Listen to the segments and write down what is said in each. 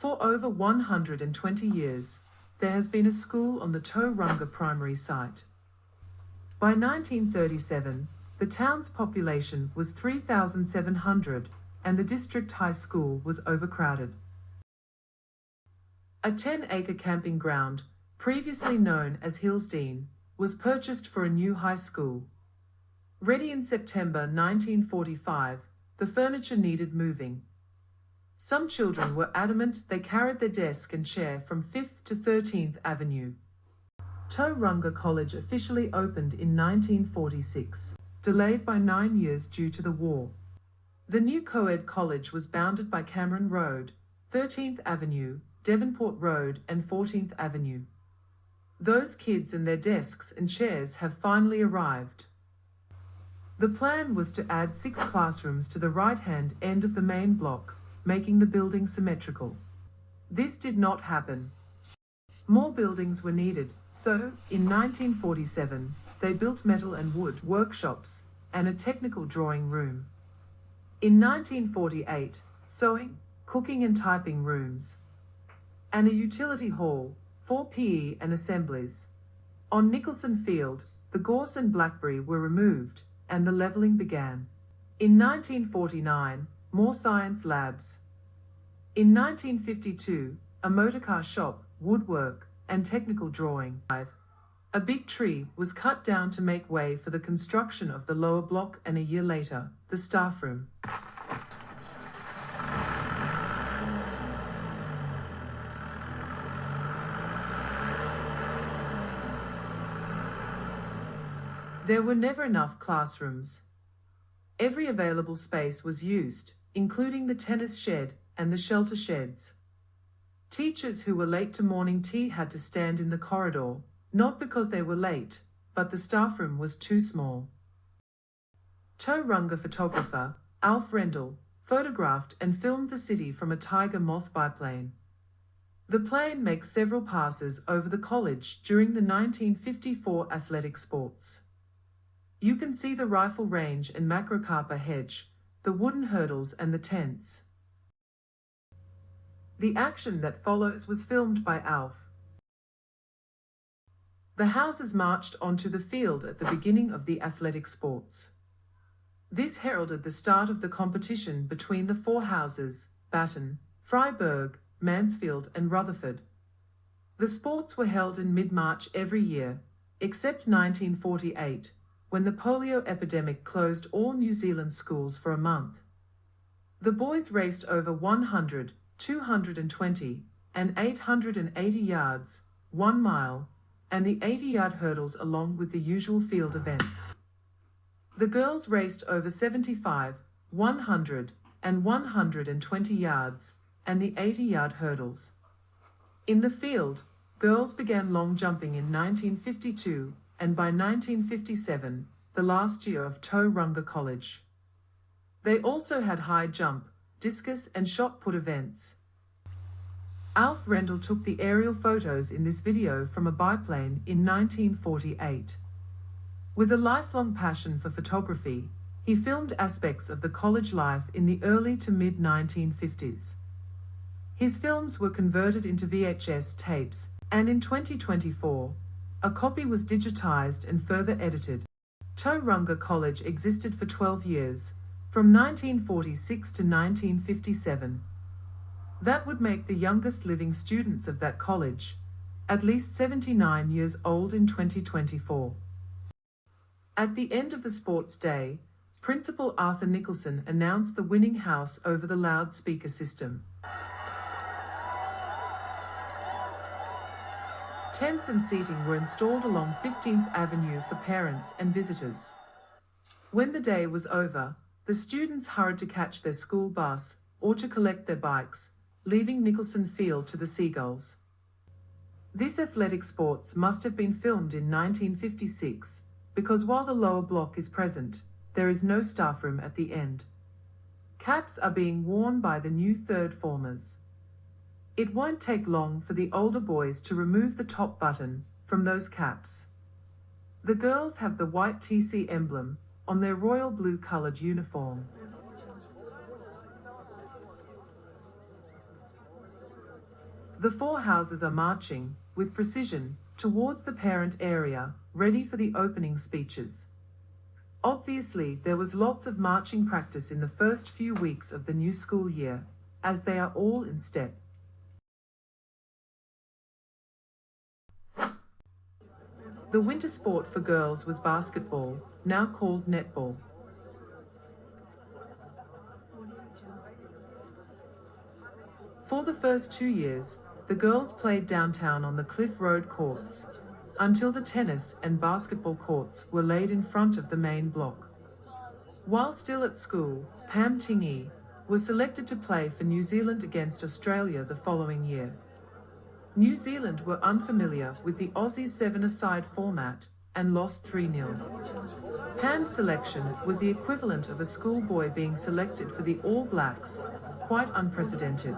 For over 120 years, there has been a school on the Tauranga primary site. By 1937, the town's population was 3,700 and the district high school was overcrowded. A 10-acre camping ground, previously known as Hillsdene, was purchased for a new high school. Ready in September 1945, the furniture needed moving. Some children were adamant they carried their desk and chair from 5th to 13th Avenue. Tauranga College officially opened in 1946, delayed by 9 years due to the war. The new Coed college was bounded by Cameron Road, 13th Avenue, Devonport Road and 14th Avenue. Those kids and their desks and chairs have finally arrived. The plan was to add 6 classrooms to the right-hand end of the main block, making the building symmetrical. This did not happen. More buildings were needed, so, in 1947, they built metal and wood workshops and a technical drawing room. In 1948, sewing, cooking and typing rooms, and a utility hall, 4 PE and assemblies. On Nicholson Field, the gorse and blackberry were removed, and the levelling began. In 1949, more science labs. In 1952, a motorcar shop, woodwork, and technical drawing. A big tree was cut down to make way for the construction of the lower block, and a year later, the staff room. There were never enough classrooms. Every available space was used, including the tennis shed and the shelter sheds. Teachers who were late to morning tea had to stand in the corridor, not because they were late, but the staff room was too small. Tauranga photographer, Alf Rendell, photographed and filmed the city from a Tiger Moth biplane. The plane makes several passes over the college during the 1954 athletic sports. You can see the rifle range and macrocarpa hedge, the wooden hurdles and the tents. The action that follows was filmed by Alf. The houses marched onto the field at the beginning of the athletic sports. This heralded the start of the competition between the 4 houses, Baton, Freiburg, Mansfield and Rutherford. The sports were held in mid-March every year, except 1948, when the polio epidemic closed all New Zealand schools for a month. The boys raced over 100, 220, and 880 yards, 1 mile, and the 80-yard hurdles along with the usual field events. The girls raced over 75, 100, and 120 yards, and the 80-yard hurdles. In the field, girls began long jumping in 1952, and by 1957, the last year of Tauranga College. They also had high jump, discus and shot put events. Alf Rendell took the aerial photos in this video from a biplane in 1948. With a lifelong passion for photography, he filmed aspects of the college life in the early to mid-1950s. His films were converted into VHS tapes, and in 2024, a copy was digitized and further edited. Tauranga College existed for 12 years, from 1946 to 1957. That would make the youngest living students of that college at least 79 years old in 2024. At the end of the sports day, Principal Arthur Nicholson announced the winning house over the loudspeaker system. Tents and seating were installed along 15th Avenue for parents and visitors. When the day was over, the students hurried to catch their school bus or to collect their bikes, leaving Nicholson Field to the seagulls. This athletic sports must have been filmed in 1956, because while the lower block is present, there is no staff room at the end. Caps are being worn by the new third formers. It won't take long for the older boys to remove the top button from those caps. The girls have the white TC emblem on their royal blue coloured uniform. The four houses are marching, with precision, towards the parent area, ready for the opening speeches. Obviously, there was lots of marching practice in the first few weeks of the new school year, as they are all in step. The winter sport for girls was basketball, now called netball. For the first 2 years, the girls played downtown on the Cliff Road courts, until the tennis and basketball courts were laid in front of the main block. While still at school, Pam Tingy was selected to play for New Zealand against Australia the following year. New Zealand were unfamiliar with the Aussie 7-a-side format and lost 3-0. Pam's selection was the equivalent of a schoolboy being selected for the All Blacks, quite unprecedented.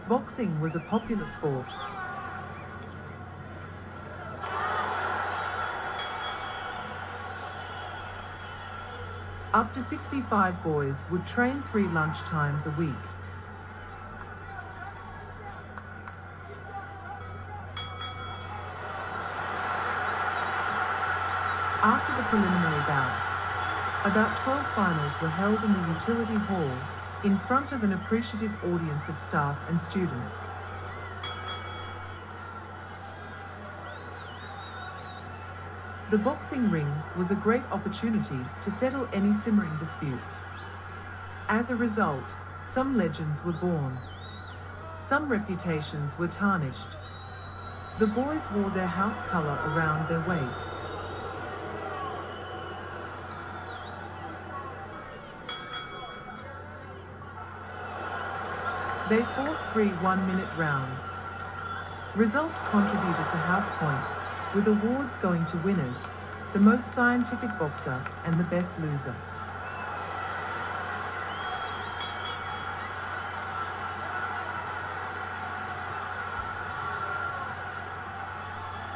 Boxing was a popular sport. Up to 65 boys would train 3 lunch times a week. After the preliminary bouts, about 12 finals were held in the utility hall, in front of an appreciative audience of staff and students. The boxing ring was a great opportunity to settle any simmering disputes. As a result, some legends were born. Some reputations were tarnished. The boys wore their house color around their waist. They fought 3 one-minute rounds. Results contributed to house points, with awards going to winners, the most scientific boxer, and the best loser.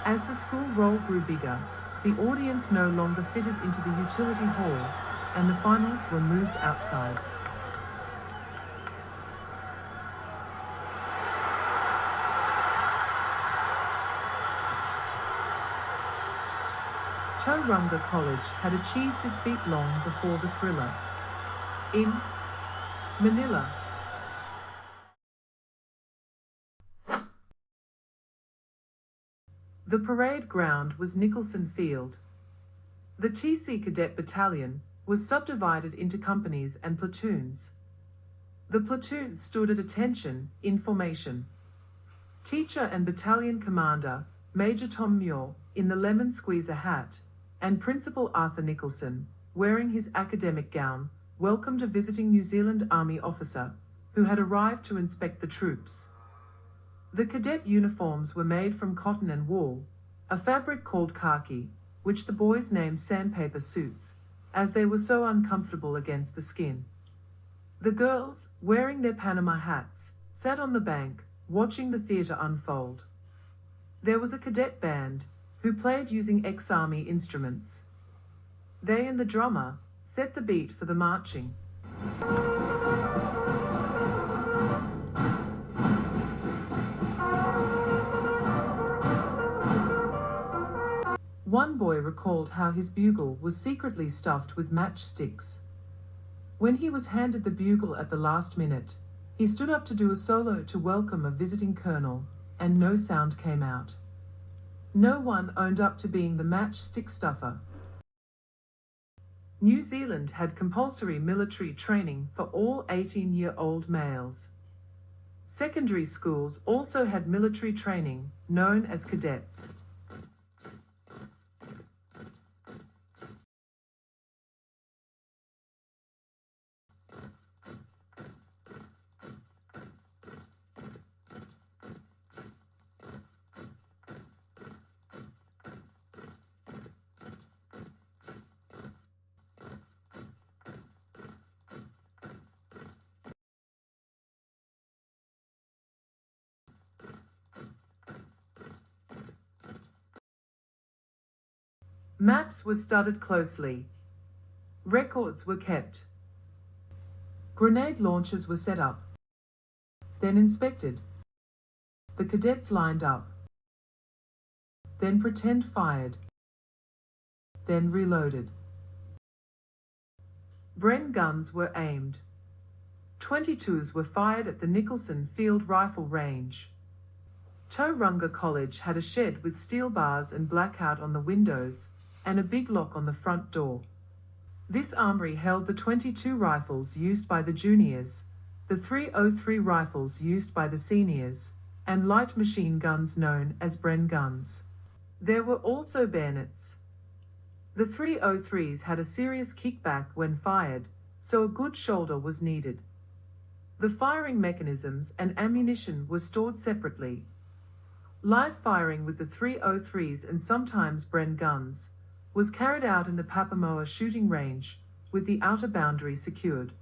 As the school roll grew bigger, the audience no longer fitted into the utility hall, and the finals were moved outside. Tauranga College had achieved this feat long before the thriller. In Manila, the parade ground was Nicholson Field. The TC Cadet battalion was subdivided into companies and platoons. The platoons stood at attention, in formation. Teacher and battalion commander, Major Tom Muir, in the lemon squeezer hat, and Principal Arthur Nicholson, wearing his academic gown, welcomed a visiting New Zealand Army officer, who had arrived to inspect the troops. The cadet uniforms were made from cotton and wool, a fabric called khaki, which the boys named sandpaper suits, as they were so uncomfortable against the skin. The girls, wearing their Panama hats, sat on the bank, watching the theatre unfold. There was a cadet band, who played using ex-army instruments. They and the drummer set the beat for the marching. One boy recalled how his bugle was secretly stuffed with matchsticks. When he was handed the bugle at the last minute, he stood up to do a solo to welcome a visiting colonel, and no sound came out. No one owned up to being the matchstick stuffer. New Zealand had compulsory military training for all 18-year-old males. Secondary schools also had military training, known as cadets. Maps were studied closely. Records were kept. Grenade launchers were set up, then inspected. The cadets lined up, then pretend fired, then reloaded. Bren guns were aimed. 22s were fired at the Nicholson Field Rifle Range. Tauranga College had a shed with steel bars and blackout on the windows, and a big lock on the front door. This armory held the 22 rifles used by the juniors, the 303 rifles used by the seniors, and light machine guns known as Bren guns. There were also bayonets. The 303s had a serious kickback when fired, so a good shoulder was needed. The firing mechanisms and ammunition were stored separately. Live firing with the 303s and sometimes Bren guns was carried out in the Papamoa shooting range, with the outer boundary secured.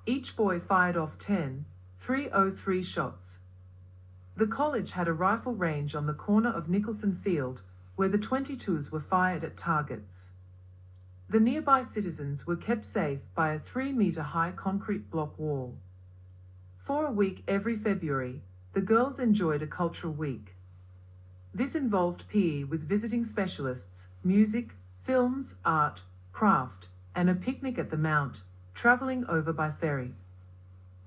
Each boy fired off 10 303 shots. The college had a rifle range on the corner of Nicholson Field, where the 22s were fired at targets. The nearby citizens were kept safe by a 3-meter-high concrete block wall. For a week every February, the girls enjoyed a cultural week. This involved PE with visiting specialists, music, films, art, craft, and a picnic at the Mount, traveling over by ferry.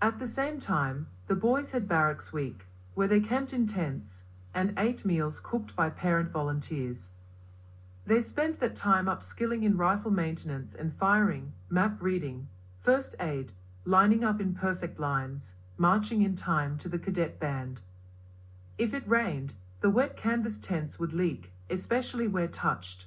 At the same time, the boys had barracks week, where they camped in tents, and ate meals cooked by parent volunteers. They spent that time upskilling in rifle maintenance and firing, map reading, first aid, lining up in perfect lines, marching in time to the cadet band. If it rained, the wet canvas tents would leak, especially where touched.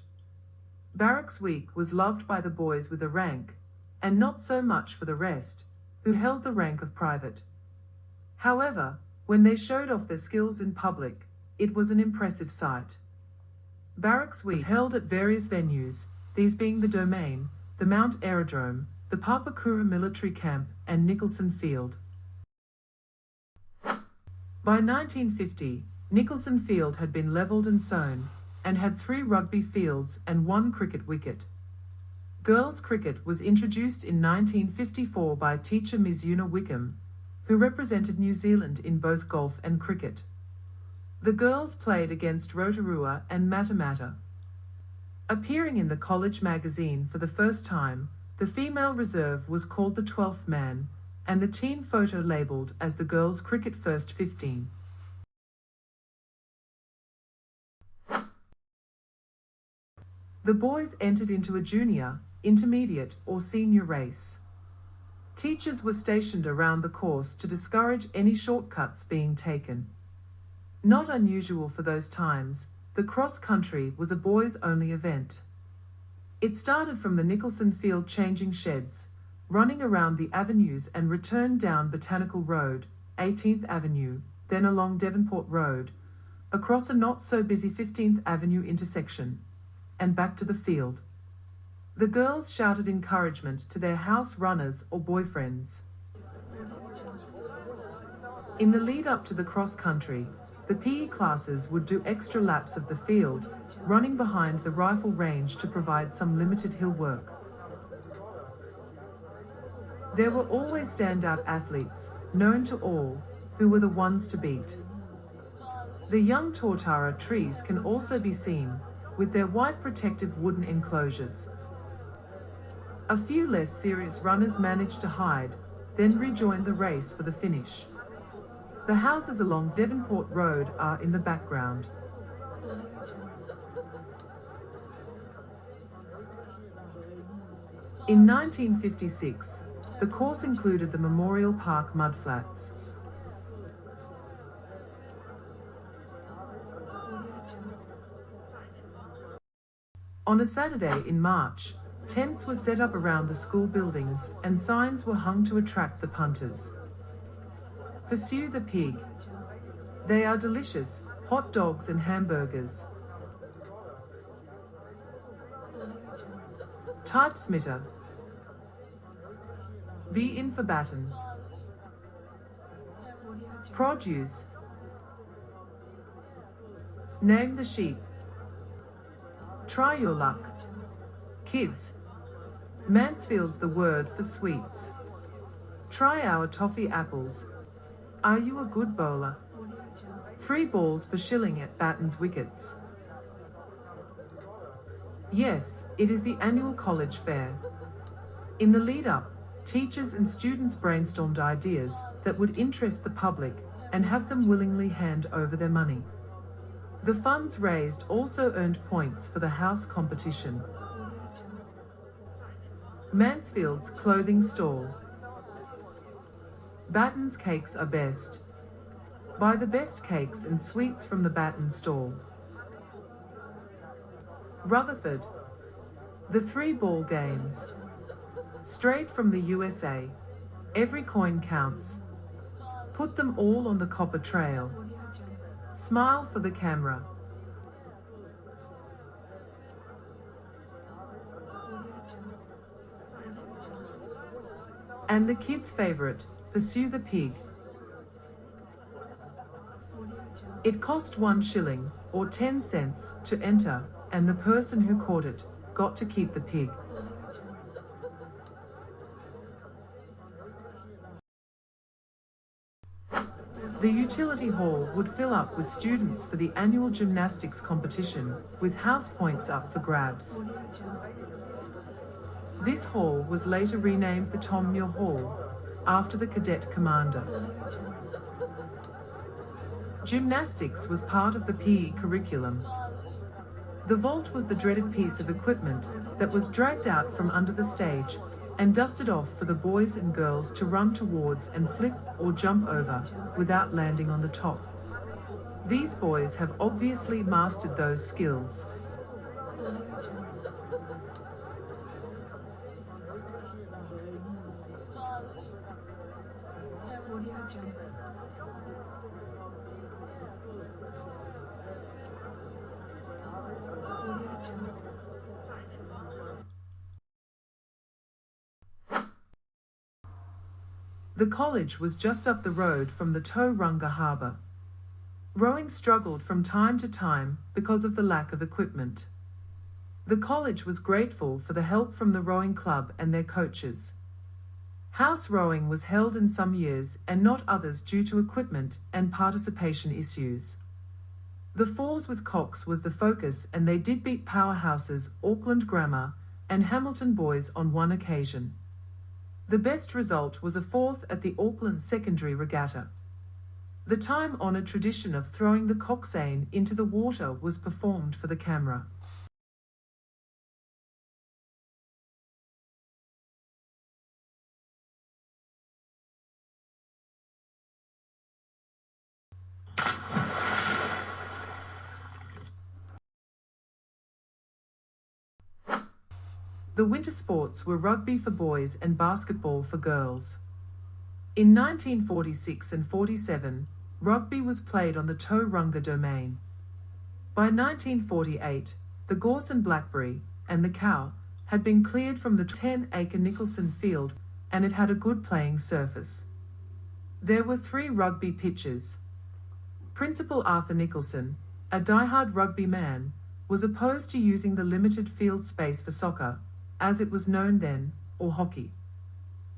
Barracks week was loved by the boys with a rank, and not so much for the rest, who held the rank of private. However, when they showed off their skills in public, it was an impressive sight. Barracks week was held at various venues, these being the Domain, the Mount Aerodrome, the Papakura Military Camp, and Nicholson Field. By 1950, Nicholson Field had been levelled and sown, and had 3 rugby fields and 1 cricket wicket. Girls' cricket was introduced in 1954 by teacher Ms. Una Wickham, who represented New Zealand in both golf and cricket. The girls played against Rotorua and Matamata. Appearing in the college magazine for the first time, the female reserve was called the 12th man, and the team photo labelled as the girls' cricket first 15. The boys entered into a junior, intermediate, or senior race. Teachers were stationed around the course to discourage any shortcuts being taken. Not unusual for those times, the cross-country was a boys-only event. It started from the Nicholson Field changing sheds, running around the avenues and returned down Botanical Road, 18th Avenue, then along Devonport Road, across a not-so-busy 15th Avenue intersection, and back to the field. The girls shouted encouragement to their house runners or boyfriends. In the lead-up to the cross-country, the PE classes would do extra laps of the field, running behind the rifle range to provide some limited hill work. There were always standout athletes, known to all, who were the ones to beat. The young Tortara trees can also be seen, with their white protective wooden enclosures. A few less serious runners managed to hide, then rejoined the race for the finish. The houses along Devonport Road are in the background. In 1956, the course included the Memorial Park mudflats. On a Saturday in March, tents were set up around the school buildings and signs were hung to attract the punters. Pursue the pig. They are delicious, hot dogs and hamburgers. Type smitter. Be in for batten. Produce. Name the sheep. Try your luck. Kids. Mansfield's the word for sweets. Try our toffee apples. Are you a good bowler? 3 balls per shilling at Batten's wickets. Yes, it is the annual college fair. In the lead-up, teachers and students brainstormed ideas that would interest the public and have them willingly hand over their money. The funds raised also earned points for the house competition. Mansfield's clothing store. Batten's cakes are best. Buy the best cakes and sweets from the Batten store. Rutherford. The 3-ball games. Straight from the USA. Every coin counts. Put them all on the copper trail. Smile for the camera. And the kids' favorite, Pursue the pig. It cost 1 shilling, or 10 cents, to enter, and the person who caught it got to keep the pig. The utility hall would fill up with students for the annual gymnastics competition, with house points up for grabs. This hall was later renamed the Tom Muir Hall, after the cadet commander. Gymnastics was part of the PE curriculum. The vault was the dreaded piece of equipment that was dragged out from under the stage and dusted off for the boys and girls to run towards and flip or jump over without landing on the top. These boys have obviously mastered those skills. The college was just up the road from the Tauranga harbour. Rowing struggled from time to time because of the lack of equipment. The college was grateful for the help from the rowing club and their coaches. House rowing was held in some years and not others due to equipment and participation issues. The fours with cocks was the focus, and they did beat powerhouses Auckland Grammar and Hamilton Boys on one occasion. The best result was a 4th at the Auckland Secondary Regatta. The time-honoured tradition of throwing the coxswain into the water was performed for the camera. The winter sports were rugby for boys and basketball for girls. In 1946 and 47, rugby was played on the Tauranga domain. By 1948, the gorse and blackberry, and the cow, had been cleared from the 10-acre Nicholson field, and it had a good playing surface. There were 3 rugby pitches. Principal Arthur Nicholson, a die-hard rugby man, was opposed to using the limited field space for soccer, as it was known then, or hockey.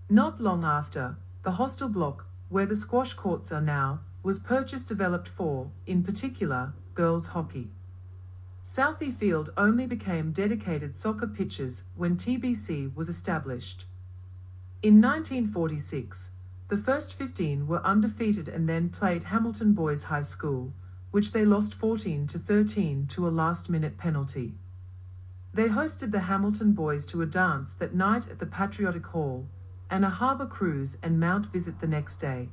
Not long after, the hostel block, where the squash courts are now, was purchased developed for, in particular, girls hockey. Southey Field only became dedicated soccer pitches when TBC was established. In 1946, The first 15 were undefeated and then played Hamilton Boys High School, which they lost 14-13 to a last-minute penalty. They hosted the Hamilton boys to a dance that night at the Patriotic Hall, and a harbour cruise and mount visit the next day.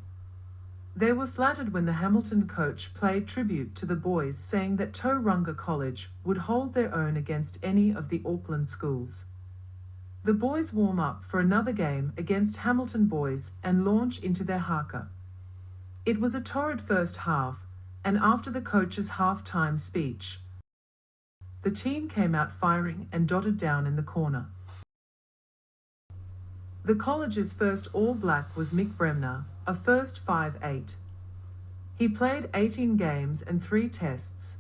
They were flattered when the Hamilton coach played tribute to the boys, saying that Tauranga College would hold their own against any of the Auckland schools. The boys warm up for another game against Hamilton boys and launch into their Haka. It was a torrid first half, and after the coach's half-time speech, the team came out firing and dotted down in the corner. The college's first All-Black was Mick Bremner, a first 5'8". He played 18 games and 3 tests.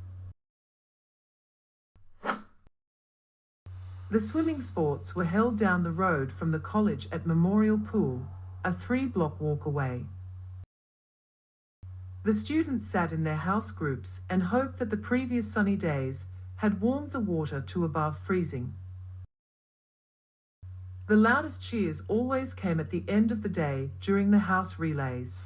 The swimming sports were held down the road from the college at Memorial Pool, a 3-block walk away. The students sat in their house groups and hoped that the previous sunny days had warmed the water to above freezing. The loudest cheers always came at the end of the day during the house relays.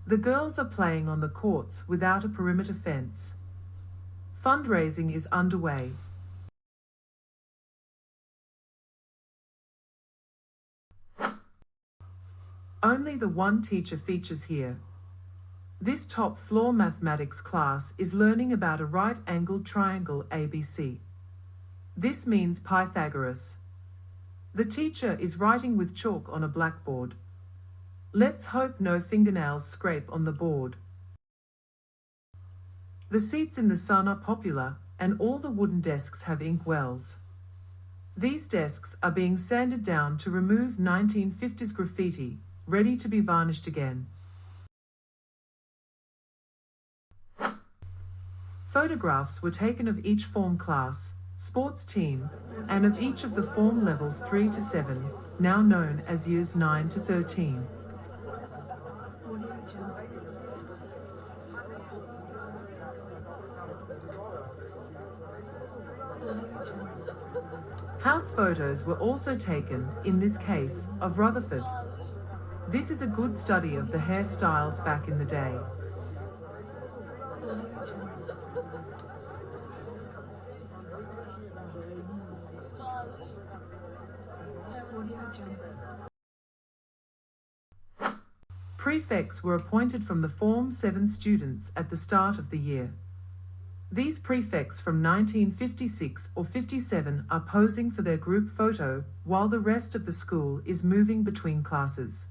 The girls are playing on the courts without a perimeter fence. Fundraising is underway. Only the one teacher features here. This top-floor mathematics class is learning about a right-angled triangle ABC. This means Pythagoras. The teacher is writing with chalk on a blackboard. Let's hope no fingernails scrape on the board. The seats in the sun are popular, and all the wooden desks have ink wells. These desks are being sanded down to remove 1950s graffiti, ready to be varnished again. Photographs were taken of each form class, sports team, and of each of the form levels 3 to 7, now known as years 9 to 13. House photos were also taken, in this case, of Rutherford. This is a good study of the hairstyles back in the day. Prefects were appointed from the Form 7 students at the start of the year. These prefects from 1956 or 57 are posing for their group photo while the rest of the school is moving between classes.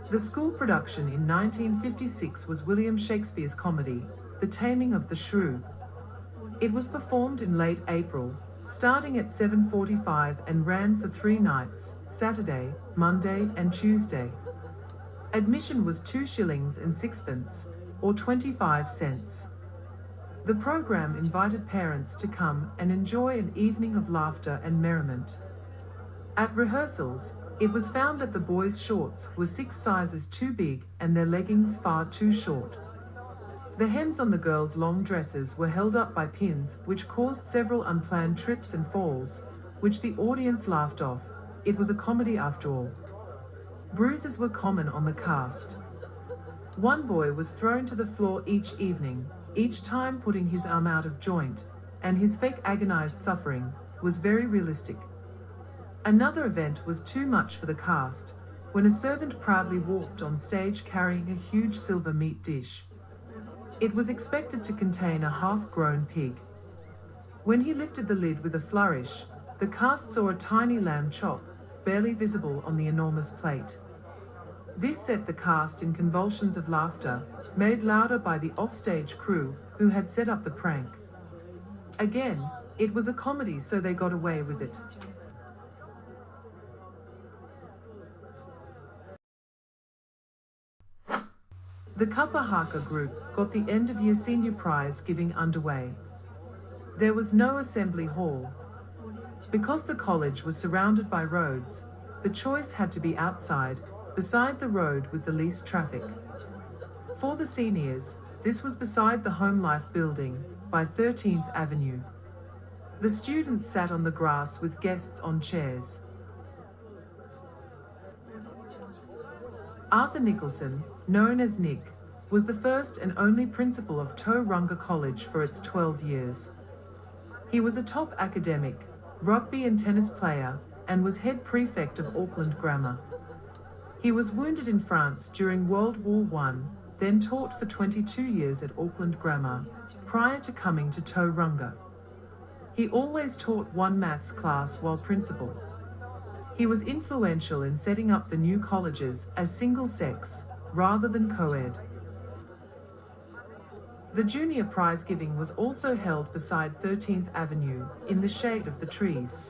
The school production in 1956 was William Shakespeare's comedy, The Taming of the Shrew. It was performed in late April, starting at 7:45 and ran for 3 nights, Saturday, Monday and Tuesday. Admission was 2 shillings and 6pence, or 25 cents. The program invited parents to come and enjoy an evening of laughter and merriment. At rehearsals, it was found that the boys' shorts were 6 sizes too big and their leggings far too short. The hems on the girls' long dresses were held up by pins, which caused several unplanned trips and falls, which the audience laughed off. It was a comedy after all. Bruises were common on the cast. One boy was thrown to the floor each evening, each time putting his arm out of joint, and his fake agonized suffering was very realistic. Another event was too much for the cast, when a servant proudly walked on stage carrying a huge silver meat dish. It was expected to contain a half-grown pig. When he lifted the lid with a flourish, the cast saw a tiny lamb chop, barely visible on the enormous plate. This set the cast in convulsions of laughter, made louder by the offstage crew, who had set up the prank. Again, it was a comedy, so they got away with it. The Haka group got the end-of-year senior prize giving underway. There was no assembly hall. Because the college was surrounded by roads, the choice had to be outside, beside the road with the least traffic. For the seniors, this was beside the Home Life building, by 13th Avenue. The students sat on the grass with guests on chairs. Arthur Nicholson, known as Nick, was the first and only principal of Tauranga College for its 12 years. He was a top academic, rugby and tennis player, and was head prefect of Auckland Grammar. He was wounded in France during World War I, then taught for 22 years at Auckland Grammar, prior to coming to Tauranga. He always taught one maths class while principal. He was influential in setting up the new colleges as single-sex, rather than Coed. The junior prize giving was also held beside 13th Avenue, in the shade of the trees.